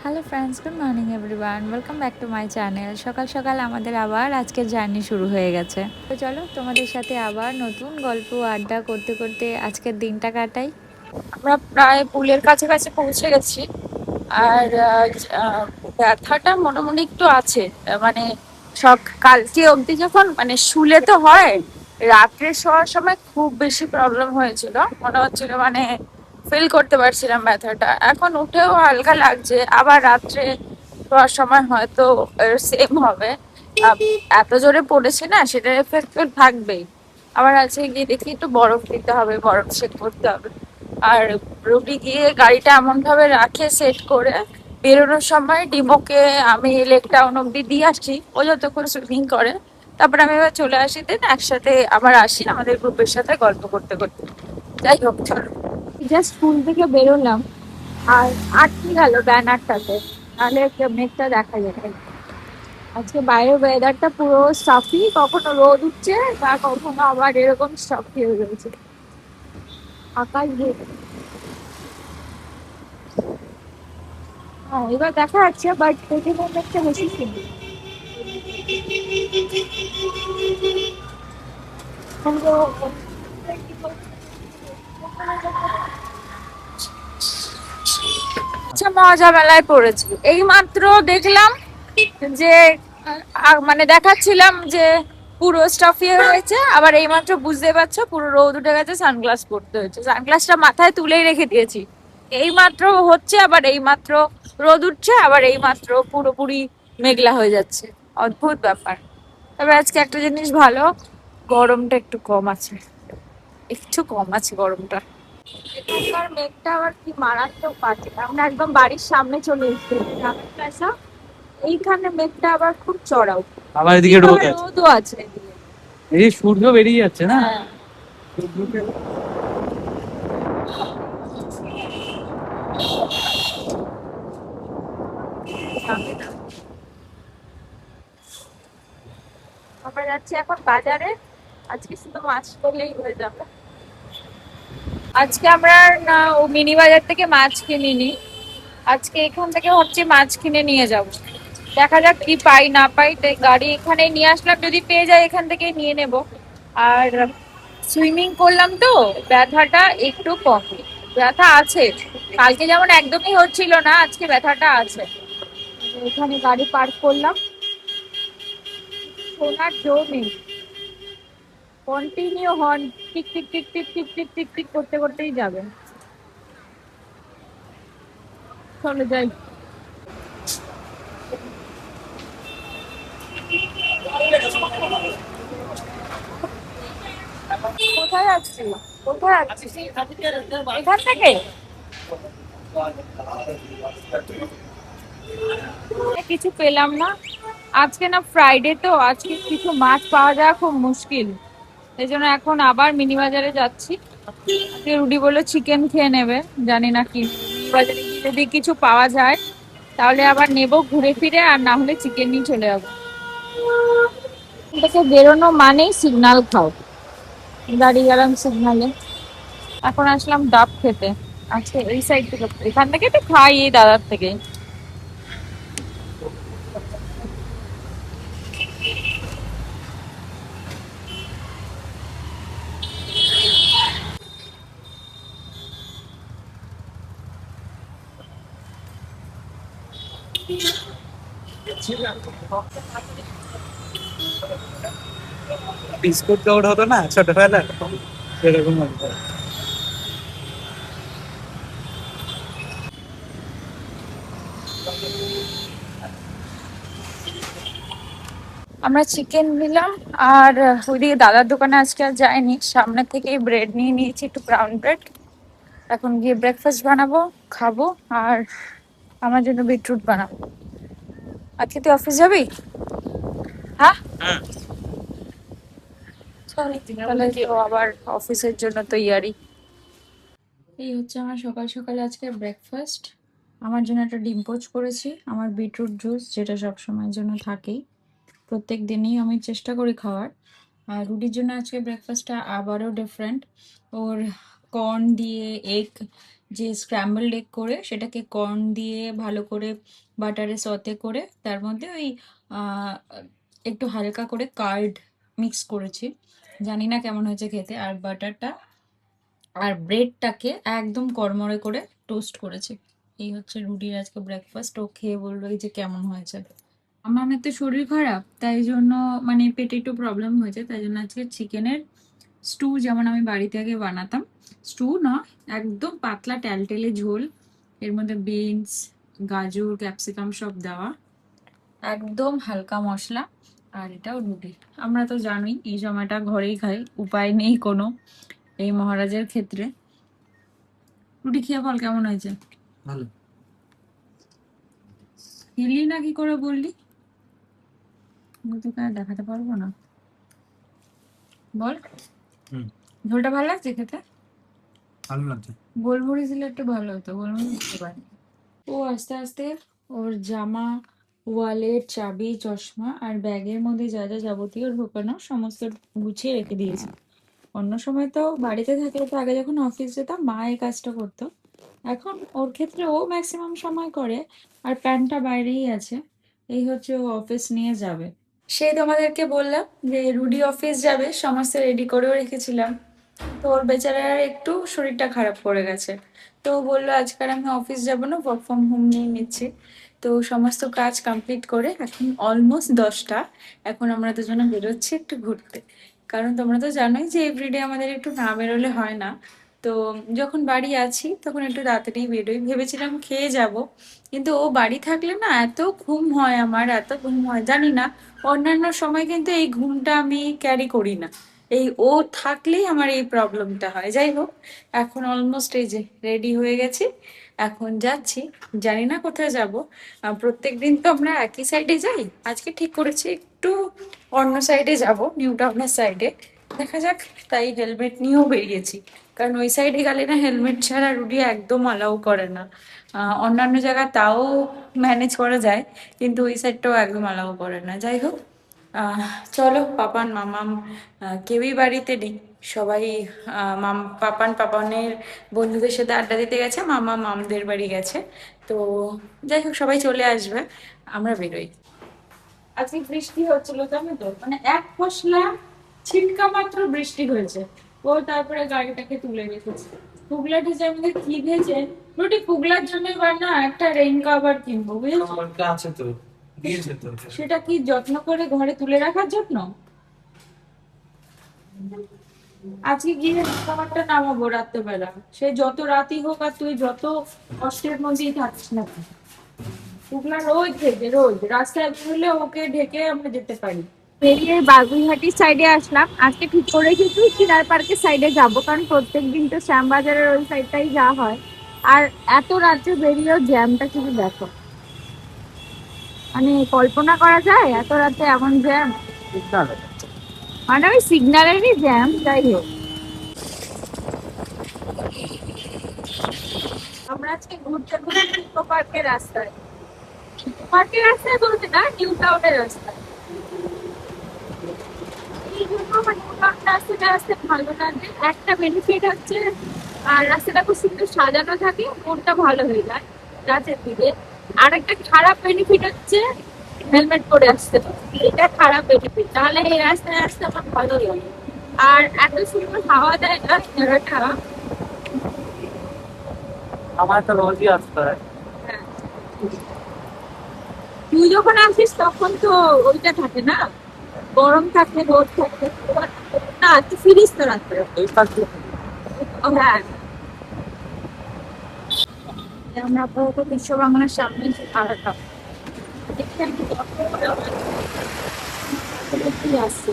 Hello friends, good morning everyone, welcome back to my channel. সকাল সকাল আমাদের আবার আজকের জার্নি শুরু হয়ে গেছে। তো চলো তোমাদের সাথে আবার নতুন গল্প আড্ডা করতে করতে আজকের দিনটা কাটাই। আমরা প্রায় পুলের কাছাকাছি পৌঁছে গেছি। আর ব্যথাটা মনে মনে একটু আছে। মানে কালকে অবধি যখন শুলে তো হয়, রাত্রে শোয়ার সময় খুব বেশি প্রবলেম হয়েছিল, মনে হচ্ছিল ফিল করতে পারছিলাম ব্যথাটা। এখন উঠেও হালকা লাগছে, আবার রাত্রে শোয়ার সময় হয়তো সেম হবে। আহ, এত জোরে পড়েছে না, সেটার এফেক্ট তো থাকবেই। আবার আছে গিয়ে দেখি একটু বরফ দিতে হবে, বরফ সেট করতে হবে। আর রুটি গিয়ে গাড়িটা এমন ভাবে রাখে সেট করে, বেরোনোর সময় ডিমোকে আমি লেক টাউন অব্দি দিয়ে আসি, ও যতক্ষণ সুইমিং করে। তারপর আমি এবার চলে আসি, দেন একসাথে আবার আসি আমাদের গ্রুপের সাথে গল্প করতে করতে। যাই হোক, চলো। জাস্ট স্কুল থেকে বেরোলাম, আর আটকে গেল ব্যানারটাতে, তাহলে মেঘটা দেখা যাবে। আজকে বাইরের ওয়েদারটা পুরো সাফি, কখনো রোদ উঠছে বা কখনো আবার এরকম সাফি হয়ে রয়েছে আকাশ দিয়ে। হ্যাঁ, এবার দেখা যাচ্ছে, বাট পেটে মুভমেন্টটা বেশি সুন্দর। আচ্ছা, মজা মেলায় পড়েছি। এই মাত্র দেখলাম যে দেখাচ্ছিলাম যে পুরো স্টাফি হয়েছে, আবার এইমাত্র বুঝতে পারছো পুরো রোদ উঠে গেছে, সানগ্লাস পরতে হয়েছে। সানগ্লাসটা মাথায় তুলেই রেখে দিয়েছি। এই মাত্র হচ্ছে, আবার এই মাত্র রোদ উঠছে, আবার এই মাত্র পুরোপুরি মেঘলা হয়ে যাচ্ছে। অদ্ভুত ব্যাপার। তবে আজকে একটা জিনিস ভালো, গরমটা একটু কম আছে, একটু কম আছে গরমটা। এখানকার মেঘটা আবার কি মারাত্মক পাচ্ছে, আমরা একদম বাড়ির সামনে চলে এসেছি গ্রামের কাছে। এইখানে মেঘটা আবার খুব চড়াও, আবার এদিকে রোদ আছে, রোদও আছে এদিকে। এই সূর্য বেরিয়ে যাচ্ছে না। হ্যাঁ। আমরা যাচ্ছি এখন বাজারে, আজকে শুধু মাছ করলেই হয়ে যাবে। আজকে আমরা না ও মিনি বাজার থেকে মাছ কিনিনি, আজকে এখান থেকে হচ্ছে মাছ কিনে নিয়ে যাব। দেখা যাক কি পাই না পাই, তাই গাড়ি এখানে নিয়ে আসলাম, যদি পেয়ে যাই এখান থেকে নিয়ে নেব। আর সুইমিং করলাম তো, ব্যথাটা একটু কম, ব্যথা আছে। কালকে যেমন একদমই হচ্ছিল না, আজকে ব্যথাটা আছে। এখানে গাড়ি পার্ক করলাম, শোনার জো নেই, continue horn tick tick tick tick tick tick tick tick করতে করতেই যাবে। চলে যাই। কোথায় যাচ্ছি, কোথায় যাচ্ছি এখান থেকে? কিছু পেলাম না। আজকে না ফ্রাইডে, তো আজকে কিছু মাছ পাওয়া যাওয়া খুব মুশকিল। এই জন্য এখন আবার মিনি বাজারে যাচ্ছি। আজকে রুডি বললো চিকেন খেয়ে নেবে, জানি না কি মিনি বাজারে গিয়ে যদি কিছু পাওয়া যায় তাহলে আবার নেব ঘুরে ফিরে, আর না হলে চিকেন নিয়ে চলে যাবো। থেকে বেরোনো মানেই সিগন্যাল খাও, দাঁড়িয়ে গেলাম সিগনালে। এখন আসলাম ডাব খেতে। আজকে এই সাইড থেকে, এখান থেকে তো খাই এই দাদার থেকে। বিস্কুট দৌড় হতো না ছোটবেলায়, সেরকম হতো। আমরা চিকেন নিলাম, আর ওইদিকে দাদার দোকানে আজকে আর যাইনি, সামনে থেকে ব্রেড নিয়ে নিয়েছি, একটু ব্রাউন ব্রেড। এখন গিয়ে ব্রেকফাস্ট বানাবো, খাবো। আর আমার জন্য বিটরুট বানাবো। আজকে তুই অফিস যাবি? হ্যাঁ, চল, তাহলে তো আবার অফিসের জন্য তো ইয়ারি। এই হচ্ছে আমার সকাল সকাল আজকে ব্রেকফাস্ট। আমার জন্য একটা ডিম পোচ করেছি, আমার বিটরুট জুস যেটা সব সময়ের জন্য থাকেই, প্রত্যেক দিনই আমি চেষ্টা করি খাওয়ার। আর রুটির জন্য আজকে ব্রেকফাস্টটা আবারও ডিফারেন্ট। ওর কর্ন দিয়ে এগ যে স্ক্র্যাম্বলড এগ করে সেটাকে কর্ন দিয়ে ভালো করে বাটারে সতে করে তার মধ্যে ওই আহ, একটু হালকা করে কার্ড মিক্স করেছি। জানি না কেমন হয়েছে খেতে। আর বাটারটা আর ব্রেডটাকে একদম কড়মড়ে করে টোস্ট করেছি। এই হচ্ছে রুটির আজকে ব্রেকফাস্ট। ও খেয়ে বললো এই যে কেমন হয়েছে। আমার তো শরীর খারাপ, তাই জন্য মানে পেটে একটু প্রবলেম হয়েছে, তাই জন্য আজকে চিকেনের স্টু যেমন আমি বাড়িতে আগে বানাতাম, স্টু না, একদম পাতলা ট্যালটেলে ঝোল, এর মধ্যে বিনস, গাজর, ক্যাপসিকাম সব দেওয়া, একদম হালকা মশলা। আর এটাও রুটি। আমরা তো জানোই এই সময়টা ঘরেই খাই, উপায় নেই কোনো এই মহারাজের ক্ষেত্রে। রুটি খেয়ে বল কেমন হয়েছে। ভালো। খেলি না কি করে বললি? তোকে আর দেখাতে পারবো না। বল, হুম, ঝোলটা ভালো লাগছে খেতে? ভালো লাগছে। গোলমরিচ দিলে একটু ভালো হতো, গোলমরিচ দিতে পারি। ও আস্তে আস্তে ওর জামা, ওয়ালেট, চাবি, চশমা আর ব্যাগের মধ্যে যা যা যাবতীয় ঢোকানো সমস্ত গুছিয়ে রেখে দিয়েছে। অন্য সময় তো বাড়িতে থাকলে, তো আগে যখন অফিস যেতাম মা এই কাজটা করতো, এখন ওর ক্ষেত্রে ও ম্যাক্সিমাম সময় করে। আর প্যান্টটা বাইরেই আছে। এই হচ্ছে ও অফিস নিয়ে যাবে। সেই তোমাদেরকে বললাম যে রুডি অফিস যাবে, সমস্ত রেডি করেও রেখেছিলাম। তো ওর বেচারার একটু শরীরটা খারাপ করে গেছে। তো ও বললো আজকাল আমি অফিস যাব না, ওয়ার্ক ফ্রম হোম নিয়ে নিচ্ছি। তো সমস্ত কাজ কমপ্লিট করে এখন অলমোস্ট 10টা, এখন আমরা দুজনে বেরোচ্ছি একটু ঘুরতে। কারণ তোমরা তো জানোই যে এভরিডে আমাদের একটু না বেরোলে হয় না। তো যখন বাড়ি আছি তখন একটু তাড়াতাড়ি বেরোই, ভেবেছিলাম খেয়ে যাব। কিন্তু ও বাড়ি থাকলে না এত ঘুম হয় আমার, এত ঘুম হয় জানি না। অন্যান্য সময় কিন্তু এই ঘুমটা আমি ক্যারি করি না, এই ও থাকলেই আমার এই প্রবলেমটা হয়। যাই হোক, এখন অলমোস্ট এই যে রেডি হয়ে গেছি, এখন যাচ্ছি। জানি না কোথায় যাব। প্রত্যেক দিন তো আমরা একই সাইডে যাই, আজকে ঠিক করেছি একটু অন্য সাইডে যাব, নিউ টাউনের সাইডে। দেখা যাক। তাই হেলমেট নিয়েও বেরিয়েছি, কারণ ওই সাইডে গেলে না হেলমেট ছাড়া রুডি একদম অ্যালাউ করে না। অন্যান্য জায়গা তাও ম্যানেজ করা যায়, কিন্তু ওই সাইডটাও একদম অ্যালাউ করে না। যাই হোক, আহ চলো। পাপান, মামাম কেউই বাড়িতে নেই, সবাই পাপানের বন্ধুদের সাথে আড্ডা দিতে গেছে, মামা মামদের বাড়ি গেছে। তো যাই হোক, সবাই চলে আসবে, আমরা বেরোই। আজকে বৃষ্টি হচ্ছিল জানো তো, মানে এক পশলা ছিটকা মাত্র বৃষ্টি হয়েছে। ও তারপরে গাড়িটাকে তুলে রেখেছে। পুগলাটি যে আমাদের কি ভেজে রুটি, পুগলার জন্য এবার না একটা রেইন কভার কিনবো, বুঝেছো? আছে তো, দিয়েছে তো। সেটা কি যত্ন করে ঘরে তুলে রাখার জন্য? আজকে গিয়ে খাবারটা নামাবো রাত্রেবেলা, সে যত রাতই হোক আর তুই যত কষ্টের মধ্যেই থাকিস না কেন। পুগলা রোজ ভেজে, রোজ রাস্তায় বেরোলে ওকে ঢেকে আমরা যেতে পারি। বেরিয়ে বাগুইহাটির সাইডে আসলাম। আজকে ঠিক করে কিন্তু চিনার পার্কের সাইডে যাব, কারণ প্রত্যেকদিন তো শ্যামবাজারের ওই সাইডটাই যাওয়া হয়। আর এত রাত্রে বেরিয়েও জ্যামটা শুধু দেখো, মানে কল্পনা করা যায় এত রাতে এমন জ্যাম। মানে ওই সিগন্যালেরই জ্যাম। যাই হোক, আমরা আজকে ঘুরতে ঘুরতে ইকো পার্কের রাস্তায়, ইকো পার্কের রাস্তায় বলতে না, নিউ টাউনের রাস্তায়। এই জন্য মানে রাস্তাটা আসতে ভালো লাগে। একটা বেনিফিট হচ্ছে, আর রাস্তাটা খুব সুন্দর সাজানো থাকে, মনটা ভালো হয়ে যায় রাতের দিকে। আর একটা খারাপ বেনিফিট হচ্ছে হেলমেট পরে আসতে হবে, এটা খারাপ বেনিফিট। তাহলে এই রাস্তায় আসতে আমার ভালো লাগে। আর এত সুন্দর হাওয়া দেয় না জায়গাটা। আমার তো রোজই আসতে হয়। হ্যাঁ। তুই যখন আসিস তখন তো ওইটা থাকে না, গরম থাকে, রোদ থাকে। না, তুই ফিরিস তো রাত্রে। এই পাশে ও হ্যাঁ, আমরা আপাতত বিশ্ব বাংলার সামনে খাওয়া খাবো। দেখি আমি কি আসছে।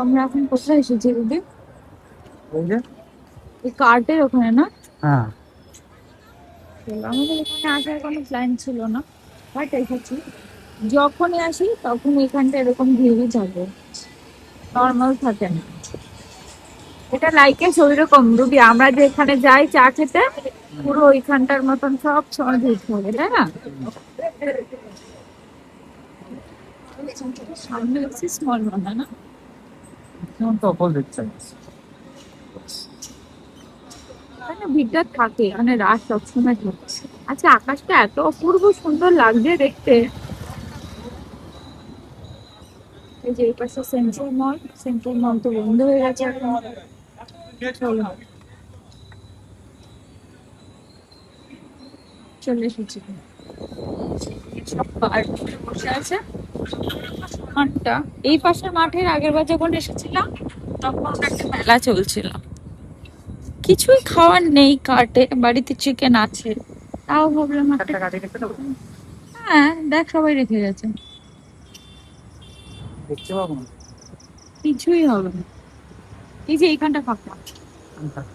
আমরা এখন কোথায় এসেছি দিদি? ওই যে, এই কার্টের ওখানে না? হ্যাঁ। তো আমাদের এখানে আসার কোনো প্ল্যান ছিল না, বাট এসেছি। যখনই আসি তখন এখানটা এরকম ভিড়ই থাকে, নর্মাল থাকে না। এটা লাইকে ওইরকম রুবি, আমরা যে এখানে যাই চা খেতে, পুরো ওইখানটার মতন সব সময় ভিড় থাকে, তাই না? সামনে হচ্ছে স্মল বাংলা না? এখন তো অপোজিট সাইড। এখানে ভিড়টা থাকে, মানে রাত সবসময় থাকছে। আচ্ছা, আকাশটা এত অপূর্ব সুন্দর লাগছে দেখতে। এই যে এই পাশে সেন্ট্রাল মল তো বন্ধ হয়ে গেছে এখন। চলো, চলে এসেছি। সব পার্ক বসে আছে। মাঠটা, এই পাশের মাঠের আগের বার যখন এসেছিলাম তখন একটা মেলা চলছিল। কিছুই খাওয়ার নেই কার্টে, বাড়িতে চিকেন আছে, তাও ভাবলাম একটা। গাড়ি দেখতে পাবো, হ্যাঁ দেখ, সবাই রেখে গেছে। দেখতে পাবো না। কিছুই হবে না। এই যে এইখানটা ফাঁকা।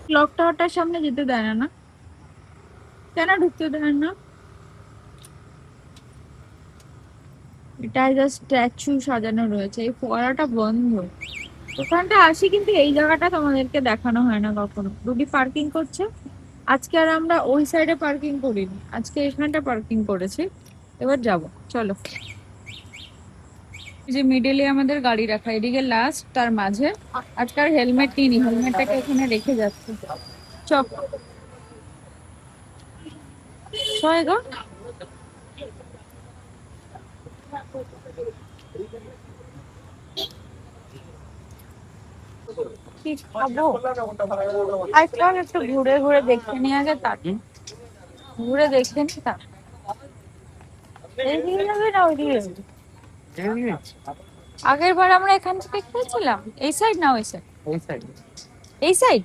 ক্লক টাওয়ারটার সামনে যেতে দেয় না না? কেন ঢুকতে দেয় না? এটা জাস্ট স্ট্যাচু সাজানো রয়েছে, এই ফোয়ারাটা বন্ধ। ওখানটা আসি কিন্তু এই জায়গাটা তোমাদেরকে দেখানো হয় না কখনো। রুবি পার্কিং করছে। আজকে আর আমরা ওই সাইডে পার্কিং করিনি, আজকে এখানটা পার্কিং করেছি। এবার যাব, চলো। এই যে মিডলে আমাদের গাড়ি রাখা, এদিকে লাস্ট, তার মাঝে। আজকে আর হেলমেট নিইনি, হেলমেটটাকে এখানে রেখে যাচ্ছে। চপ ছয় গো। কি খাবো? আর চল একটু ঘুরে ঘুরে দেখে নিয়ে আগে, তার ঘুরে দেখে নি তার। এইদিকে যাবে না ওইদিকে যাবে? আগের বার আমরা এখান থেকে খেয়েছিলাম, এই সাইড না ওই সাইড? এই সাইড। এই সাইড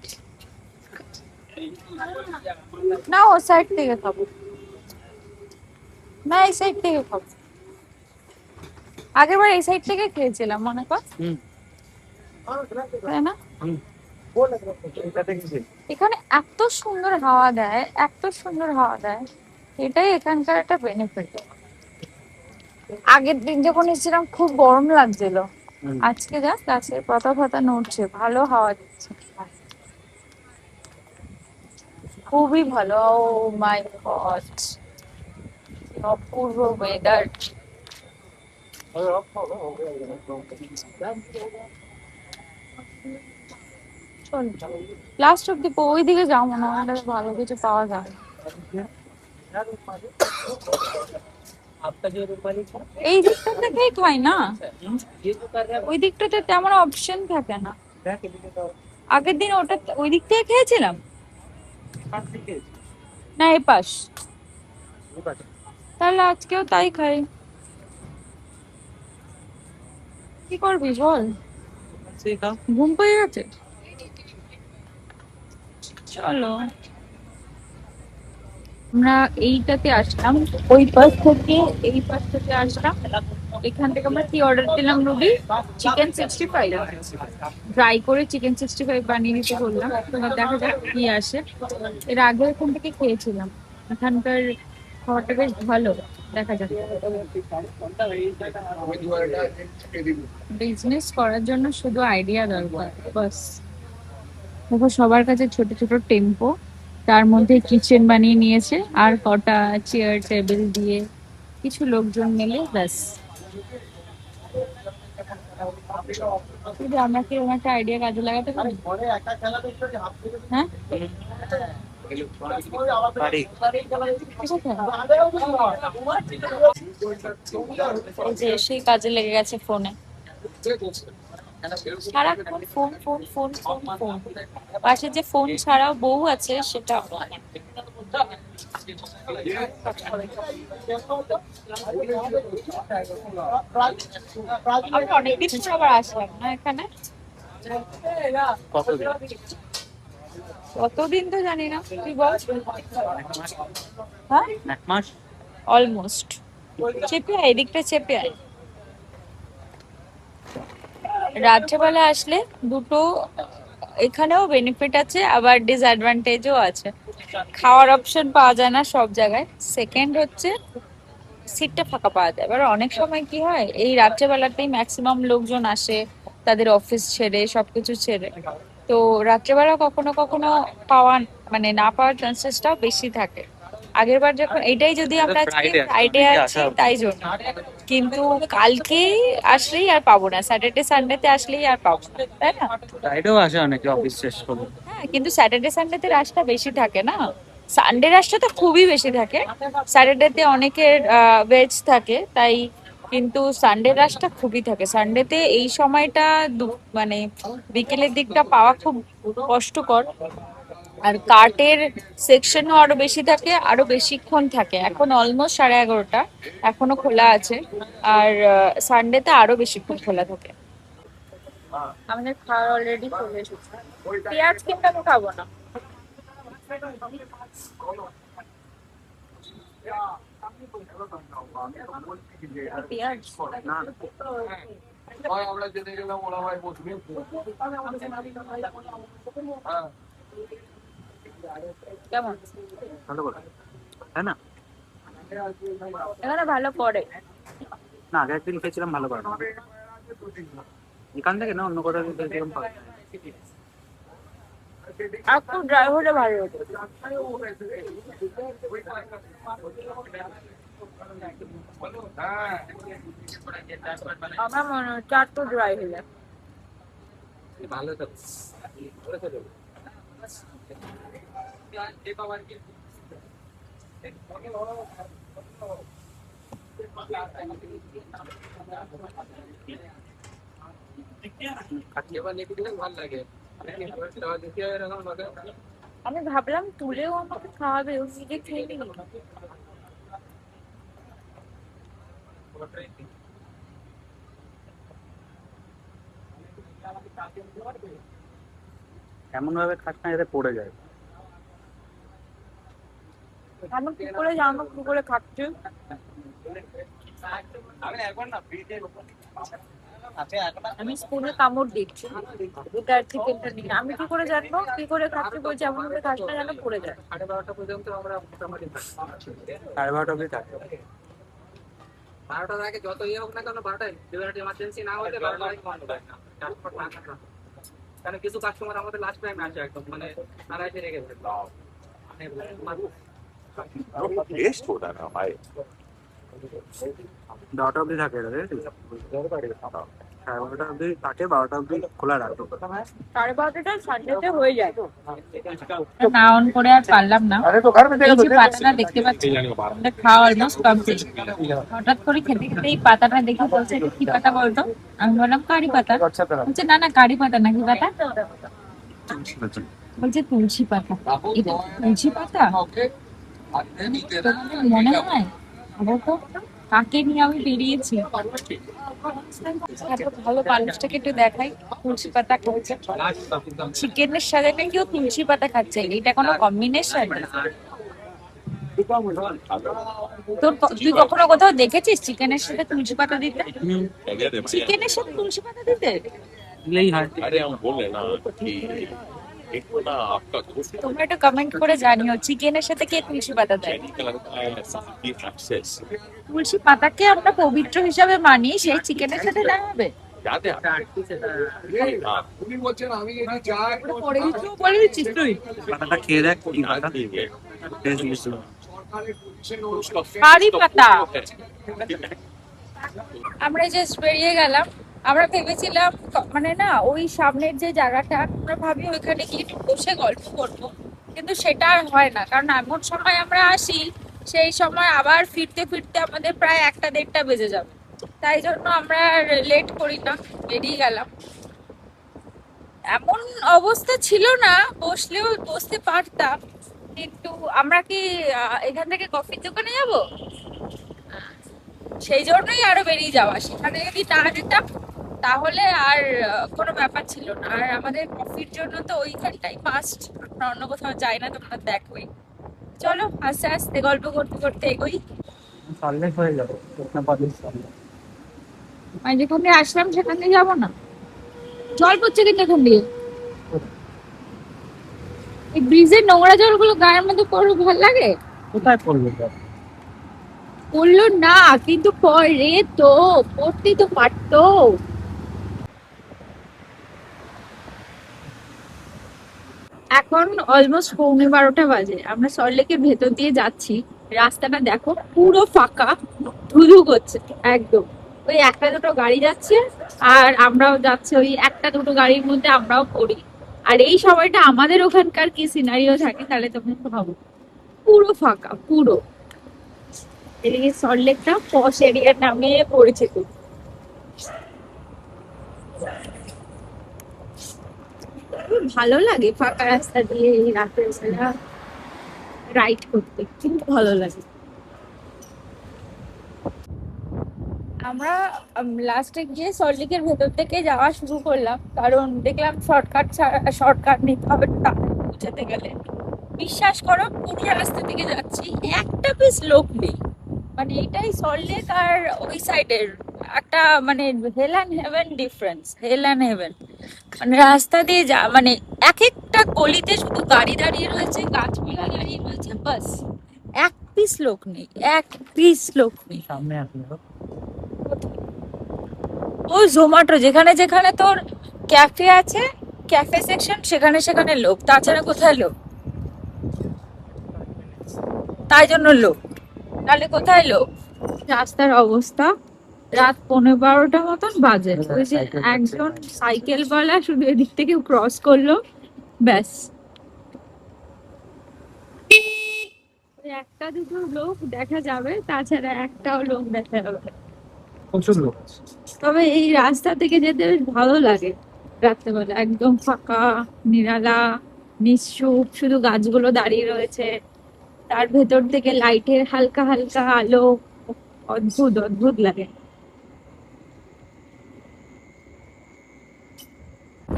না, ও সাইড থেকে খাবো না, এই সাইড থেকে খাবো। আগের বার এই সাইড থেকে খেয়েছিলাম মনে কর, তাই না? এখানে এত সুন্দর হাওয়া দেয়, এত সুন্দর হাওয়া দেয়, এটাই এখানকার একটা বেনিফিট। আগের দিন যখন এসেছিলাম খুব গরম লাগছিল, আজকে দেখ গাছের পাতা ফাতা নড়ছে, ভালো হাওয়া দিচ্ছে, খুবই ভালো। ও মাই গড, অপূর্ব ওয়েদার। চল লাস্ট অব্দি ওইদিকে যাও, মনে হয় ভালো কিছু পাওয়া যায়। এই দিকটা থেকেই খাই না, ওই দিকটাতে তেমন অপশন থাকে না। আগের দিন ওটা ওই দিক থেকে খেয়েছিলাম না, এই পাশ। তাহলে আজকেও তাই খাই, কি করবি বল? ঘুম পেয়ে গেছে, চলো। আমরা এইটাতে আসলাম, ওই পাশ থেকে এই পাশ থেকে আসলাম। এখান থেকে আমরা কি অর্ডার দিলাম রুবি? চিকেন 65, ড্রাই করে চিকেন 65 বানিয়ে নিতে বললাম। এবার দেখা যাক কি আসে। এর আগে এখান থেকে খেয়েছিলাম, এখানকার খাবারটা বেশ ভালো। দেখা যাক। বিজনেস করার জন্য শুধু আইডিয়া দরকার, বাস। দেখো সবার কাছে ছোট ছোট টেম্পো, তার মধ্যে কিচেন বানিয়ে নিয়েছে, আর কটা চেয়ার টেবিল দিয়ে কিছু লোকজন মিলে, ব্যাস। আমরা কি এরকম একটা আইডিয়া কাজে লাগাতে পারি? হ্যাঁ, এই যে এসেই কাজে লেগে গেছে ফোনে, সারাক্ষণ phone phone phone phone phone. পাশে যে ফোন ছাড়াও বউ আছে সেটা। আমি অনেকদিন পর আবার আসলাম না এখানে। কতদিন তো জানি না, তুই বল। হ্যাঁ, এক মাস অলমোস্ট। চেপে আয়, এদিকটা চেপে আয়। রাত্রেবেলা আসলে দুটো এখানেও বেনিফিট আছে, আবার ডিসঅ্যাডভান্টেজও আছে। খাওয়ার অপশন পাওয়া যায় না সব জায়গায়। সেকেন্ড হচ্ছে সিটটা ফাঁকা পাওয়া যায়। এবার অনেক সময় কি হয়, এই রাত্রেবেলাতেই ম্যাক্সিমাম লোকজন আসে তাদের অফিস ছেড়ে, সবকিছু ছেড়ে। তো রাত্রেবেলা কখনো কখনো পাওয়া, মানে না পাওয়ার চান্সেসটাও বেশি থাকে। আগের বার যখন, এটাই যদি আমরা ফ্রাইডে আছি তাই জন্য। কিন্তু কালকে আসলেই আর পাবো না, স্যাটারডে সানডেতে আসলেই আর পাবো না, তাই না? ফ্রাইডেও আসে অনেকে অফিস শেষ করে। হ্যাঁ, কিন্তু স্যাটারডে সানডেতে রাশটা বেশি থাকে না। সানডে রাশটা তো খুবই বেশি থাকে। স্যাটারডেতে অনেকের ভেজ থাকে তাই, কিন্তু সানডে রাশটা খুবই থাকে। সানডেতে এই সময়টা মানে বিকেলের দিকটা পাওয়া খুব কষ্টকর। আর কার্টের সেকশনও আরো বেশি থাকে, আরো বেশিক্ষণ থাকে। এখন অলমোস্ট 11:30, এখনো খোলা আছে। আর সানডেতে আরো বেশিক্ষণ খোলা থাকে। আমাদের খাওয়া অলরেডি চলে এসেছে। পেঁয়াজ কিন্তু আমি খাবো না। পেঁয়াজ কেমন? ভালো করে, তাই না? এখানে ভালো করে। না, আগে একদিন খেয়েছিলাম ভালো করে না। এখান থেকে না অন্য কোথাও থেকে খেয়েছিলাম ভালো। আর একটু ড্রাই হলে ভালো হতো। আমার মনে হচ্ছে আর একটু ড্রাই হলে। ভালো তো। ভালো লাগে। আমি ভাবলাম তুলেও আমাকে খাওয়াবে, ও নিজে খেয়ে নিল। এমন ভাবে খাস না যাতে পড়ে যায়। আমি কি করে জানবো কি করে খাচ্ছি? আমি স্পুনে কামড় দিচ্ছি এটার চিকেনটা নিয়ে। আমি কি করে জানবো কি করে খাচ্ছি? বলছি এমন ভাবে খাস না যেন পড়ে যায়। 12:30 পর্যন্ত আমরা মোটামুটি থাকি। 12:30 অবধি থাকি। 12টার আগে যত ইয়ে হোক না কেন, 12টায় এমার্জেন্সি না হলে 12টার আগে বন্ধ হয় না। তারপর না থাকা। কারণ কিছু কাস্টমার আমাদের লাস্ট টাইম আসে একদম মানে আড়াইটে রেখে দেয়। टेस्ट होता है ना भाई। 12টা অবধি থাকে এটা, ঠিক আছে? 12:30 অবধি থাকে, 12টা অবধি খোলা রাখে। 12:30টা সানডেতে হয়ে যায়। না অন করে আর পারলাম না। এই যে পাতাটা দেখতে পাচ্ছি, আমাদের খাওয়া অলমোস্ট কমপ্লিট। হঠাৎ করে খেতে খেতে এই পাতাটা দেখে বলছে এটা কি পাতা বলতো? আমি বললাম কারি পাতা। বলছে না না, কারি পাতা না, কি পাতা? বলছে তুলসী পাতা। এটা তুলসী পাতা? তোমাদের মনে হয়? বলো তো, কাকে নিয়ে আমি বেরিয়েছি? এত ভালো মানুষটাকে একটু দেখাই, তুলসী পাতা খাচ্ছে। চিকেনের সাথে নাকি ও তুলসী পাতা খাচ্ছে, এটা কোনো কম্বিনেশন? তুই কখনো কোথাও দেখেছিস চিকেনের সাথে তুলসী পাতা দিতে? চিকেনের সাথে তুলসী পাতা দিতে? দিলেই হয়। अरे हम बोल रहे ना कि एक तो ना आपका दोस्त তোমরা একটু कमेंट করে জানিও চিকেনের সাথে কে তুলসী পাতা দেয়। का लगता है की एक्सेस তুলসী পাতাকে আমরা পবিত্র হিসাবে মানি, সেই চিকেনের সাথে দেওয়া হবে? याद है हाँ পরে কিছু বলে দিচ্ছিস তুই? পাতাটা খেয়ে দেখ কি পাতা। টেস্ট মিষ্টি। কারি পাতা। আমরা জাস্ট বেরিয়ে গেলাম। আমরা ভেবেছিলাম মানে না ওই সামনের যে জায়গাটা, আমরা ভাবি ওইখানে গিয়ে একটু বসে গল্প করবো, কিন্তু সেটা আর হয় না। কারণ এমন সময় আমরা আসি, সেই সময় আবার ফিরতে ফিরতে আমাদের প্রায় 1টা-1:30 বেজে যাবে। তাই জন্য আমরা লেট করি না, বেরিয়ে গেলাম। এমন অবস্থা ছিল না, বসলেও বসতে পারতাম, কিন্তু আমরা কি এখান থেকে কফির দোকানে যাবো, সেই জন্যই আরো বেরিয়ে যাওয়া। সেখানে যদি না যেতাম তাহলে আর কোনো ব্যাপার ছিল না। আর আমাদের কফির জন্য তো ওইখানটাই মাস্ট, আমরা অন্য কোথাও যাই না, তোমরা দেখোই। চলো আস্তে আস্তে গল্প করতে করতে এগোই। সল্লে হয়ে যাবে শুকনো পাতির সল্লে। মানে যেখান দিয়ে আসলাম সেখান দিয়ে যাবো না? জল পড়ছে কিন্তু এখান দিয়ে। এই ব্রিজের নোংরা জলগুলো গায়ের মধ্যে পড়লে ভালো লাগে? কোথায় পড়বে জল? পড়লো না, কিন্তু পরে তো পড়তেই তো পারতো। এখন অলমোস্ট 12:15 বাজে, আমরা সল্টলেকের ভেতর দিয়ে যাচ্ছি। রাস্তাটা দেখো পুরো ফাঁকা, ধুধু করছে একদম। ওই একটা দুটো গাড়ি যাচ্ছে আর আমরাও যাচ্ছি ওই একটা দুটো গাড়ির মধ্যে, আমরাও পড়ি। আর এই সময়টা আমাদের ওখানকার কি সিনারিও থাকে তাহলে তোমরা একটু ভাবো, পুরো ফাঁকা পুরো। এদিকে সল্টলেকটা পশ এরিয়ার নামে পরিচিত। খুব ভালো লাগে ফাঁকা রাস্তা দিয়ে এই রাতের বেলা রাইড করতে, খুব ভালো লাগে। আমরা লাস্টে গিয়ে সল্টলেকের ভেতর থেকে যাওয়া শুরু করলাম, কারণ দেখলাম শর্টকাট নিতে হবে তাড়াতাড়ি পৌঁছাতে গেলে। বিশ্বাস করো পুরো রাস্তা থেকে যাচ্ছি, একটা পিস লোক নেই। মানে এটাই সল্টলেক আর ওই সাইডের একটা মানে hell and heaven difference, hell and heaven. মানে রাস্তা দিয়ে যা মানে এক একটা গলিতে শুধু গাড়ি দাঁড়িয়ে রয়েছে, গাছপালা দাঁড়িয়ে রয়েছে, বাস এক পিস লোক নেই, এক পিস লোক নেই। সামনে আসলে ও জোম্যাটো যেখানে যেখানে তোর ক্যাফে আছে, ক্যাফে সেকশন, সেখানে সেখানে লোক, তাছাড়া কোথায় লোক? তাই জন্য লোক, তাহলে কোথায় লোক? রাস্তার অবস্থা রাত 11:15 মতন বাজে, ওই যে একজন সাইকেলওয়ালা শুধু এদিক থেকে ক্রস করলো, ব্যাস। ওই একটা দুটো লোক দেখা যাবে, তাছাড়া একটাও লোক দেখা যাবে না। প্রচুর লোক আছে। তবে এই রাস্তা থেকে যেতে বেশ ভালো লাগে রাত্রেবেলা, একদম ফাঁকা, নিরালা, নিশ্চুপ, শুধু গাছগুলো দাঁড়িয়ে রয়েছে, তার ভেতর থেকে লাইটের হালকা হালকা আলো, অদ্ভুত অদ্ভুত লাগে।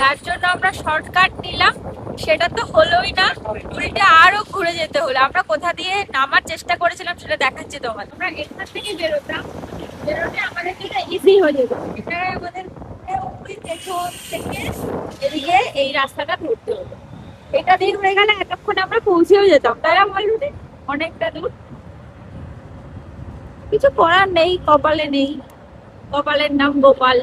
তার জন্য আমরা শর্টকাট নিলাম, সেটা তো হলোই না, উল্টে আরো ঘুরে যেতে হলো। আমরা কোথা দিয়ে নামার চেষ্টা করেছিলাম সেটা দেখাচ্ছি তোমার। আমরা এখান থেকে বেরোতাম, বেরোতে আমাদের জন্য ইজি হয়ে যেত, এটা আমাদের ওই পেছন থেকে এদিকে এই রাস্তাটা ধরতে হতো। এটা দিয়ে হয়ে গেলে এতক্ষণ আমরা পৌঁছেও যেতাম, তাই না বল? অনেকটা দূর, কিছু করার নেই, কপালে নেই, কপালের নাম গোপাল।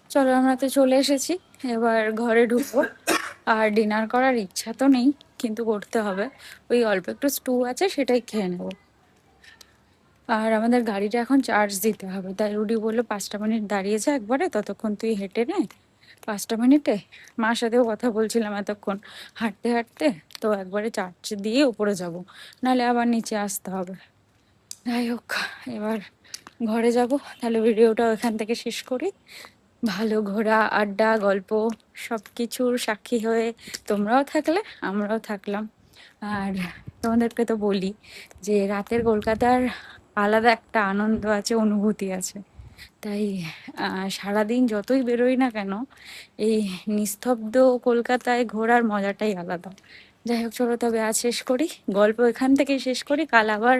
চলো আমরা তো চলে এসেছি, এবার ঘরে ঢুকবো। আর ডিনার করার ইচ্ছা তো নেই, কিন্তু করতে হবে। ওই অল্প একটু স্টু আছে, সেটাই খেয়ে নেবো। আর আমাদের গাড়িটা এখন চার্জ দিতে হবে, তাই রুডি বললো 5টা মিনিট দাঁড়িয়েছে একবারে, ততক্ষণ তুই হেঁটে নে। 5টা মিনিটে মার সাথেও কথা বলছিলাম এতক্ষণ হাঁটতে হাঁটতে, তো একবারে চার্জ দিয়ে উপরে যাব, নাহলে আবার নিচে আসতে হবে। যাই হোক, এবার ঘরে যাব, তাহলে ভিডিওটা এখান থেকে শেষ করি। ভালো ঘোরা, আড্ডা, গল্প সব কিছুর সাক্ষী হয়ে তোমরাও থাকলে, আমরাও থাকলাম। আর তোমাদেরকে তো বলি যে রাতের কলকাতার আলাদা একটা আনন্দ আছে, অনুভূতি আছে। তাই সারাদিন যতই বেরোই না কেন, এই নিস্তব্ধ কলকাতায় ঘোরার মজাটাই আলাদা। যাই হোক, চলো তবে আজ শেষ করি, গল্প এখান থেকেই শেষ করি, কাল আবার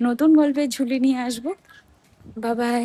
নতুন গল্পের ঝুলি নিয়ে আসবো। Bye bye.